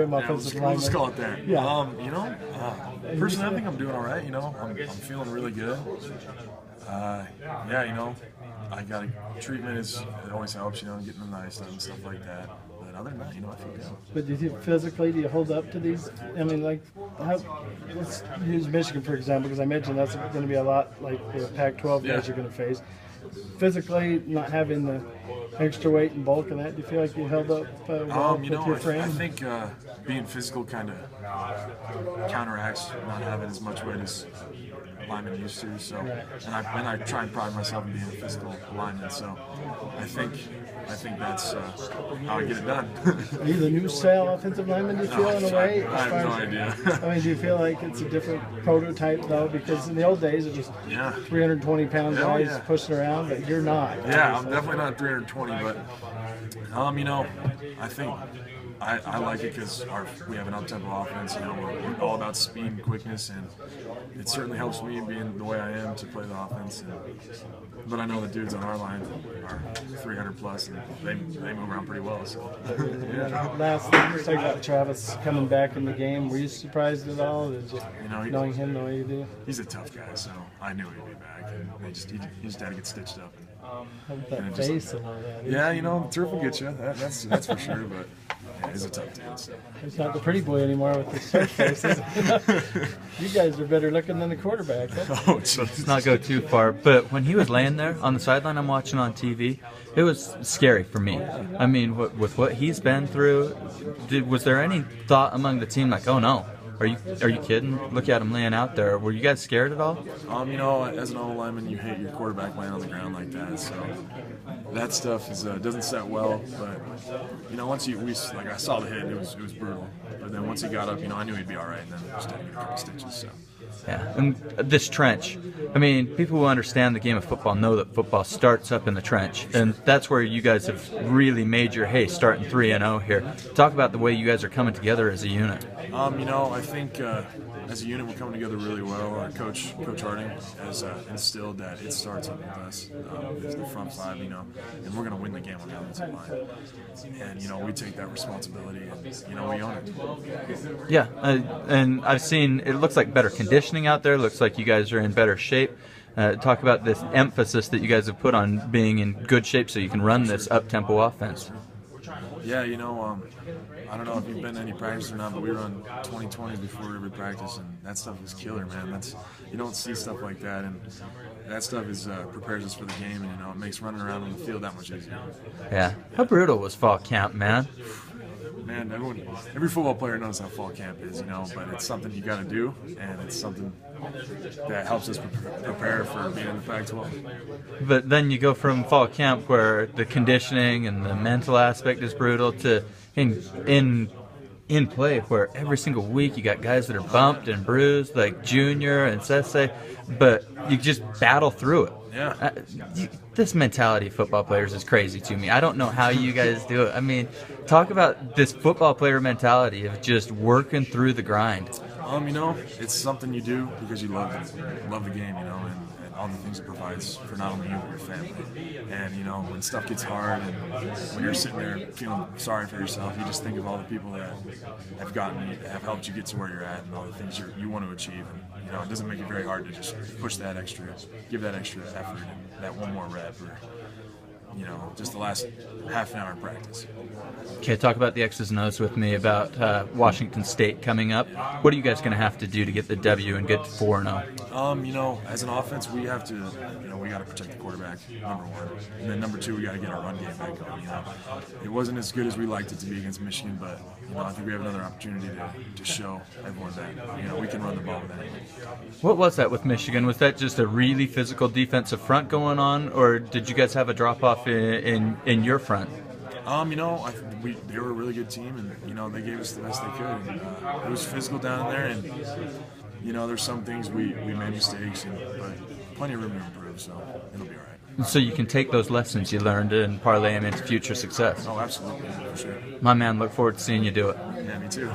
Let's call it that. Yeah. Personally, I think I'm doing all right. I'm feeling really good. I got treatment it always helps. Getting the ice done and stuff like that. But other than that, I feel good. But do you think physically, do you hold up to these? I mean, let's use Michigan, for example, because I mentioned that's going to be a lot like the Pac-12 guys are going to face. Physically, not having the extra weight and bulk and that, do you feel like you held up well with your frame? I think being physical kind of counteracts not having as much weight as linemen used to. So, right. and I try and pride myself in being a physical lineman. So, I think that's how I get it done. Are you the new style offensive lineman, do you feel, in a way? I have no idea. I mean, do you feel like it's a different prototype, though? Because in the old days, it was 320-pound guys pushing around, but you're not. Yeah, I'm definitely not 320, but, I think I like it because we have an up-tempo offense. We're all about speed and quickness, and it certainly helps me being the way I am to play the offense. But I know the dudes on our line are 300 plus, and they move around pretty well. So, Last thing, let's talk about Travis coming back in the game. Were you surprised at all? Knowing him the way you do? He's a tough guy, so I knew he'd be back, and he just had to get stitched up. How about that face and all that? Yeah, the turf will get you. That's for sure, but. Yeah, he's a tough dude. So. He's not the pretty boy anymore with his surf faces. You guys are better looking than the quarterback. Let's not go too far, but when he was laying there on the sideline I'm watching on TV, it was scary for me. I mean, with what he's been through, was there any thought among the team like, oh no, are you kidding? Look at him laying out there. Were you guys scared at all? As an O lineman, you hate your quarterback laying on the ground like that. So that stuff doesn't set well. But once I saw the hit, it was brutal. But then once he got up, I knew he'd be all right. And then just had to get a couple stitches. So. Yeah, and this trench. I mean, people who understand the game of football know that football starts up in the trench, and that's where you guys have really made your hay, starting 3-0 here. Talk about the way you guys are coming together as a unit. I think as a unit we're coming together really well. Our coach Harding has instilled that it starts up with us, the front five, and we're going to win the game on the offensive line. And we take that responsibility, and we own it. Yeah, and I've seen it looks like better conditioning out there. Looks like you guys are in better shape. Talk about this emphasis that you guys have put on being in good shape so you can run this up-tempo offense. Yeah, I don't know if you've been to any practice or not, but we run 20-20 before every practice, and that stuff is killer, man. You don't see stuff like that, and that stuff prepares us for the game, and it makes running around on the field that much easier. Yeah. How brutal was fall camp, man? Man, every football player knows how fall camp is, but it's something you got to do, and it's something that helps us prepare for being in the Pac-12. But then you go from fall camp where the conditioning and the mental aspect is brutal to in play where every single week you got guys that are bumped and bruised like Junior and Sese, but you just battle through it. Yeah. This mentality of football players is crazy to me. I don't know how you guys do it. I mean, talk about this football player mentality of just working through the grind. It's something you do because you love the game, and all the things it provides for not only you but your family. And when stuff gets hard and when you're sitting there feeling sorry for yourself, you just think of all the people that have helped you get to where you're at, and all the things you want to achieve. And it doesn't make it very hard to just push that extra, give that extra effort and that one more rep, or just the last half an hour of practice. Okay, talk about the X's and O's with me about Washington State coming up. What are you guys going to have to do to get the W and get to 4-0? As an offense, we have to, we got to protect the quarterback, number one. And then number two, we got to get our run game back going. It wasn't as good as we liked it to be against Michigan, but, I think we have another opportunity to show everyone that, we can run the ball with anyone. What was that with Michigan? Was that just a really physical defensive front going on, or did you guys have a drop-off in your front? They were a really good team, and they gave us the best they could. And, it was physical down there, and there's some things we made mistakes, but plenty of room to improve, so it'll be all right. So you can take those lessons you learned and parlay them into future success. Oh, absolutely, for sure. My man, look forward to seeing you do it. Yeah, me too.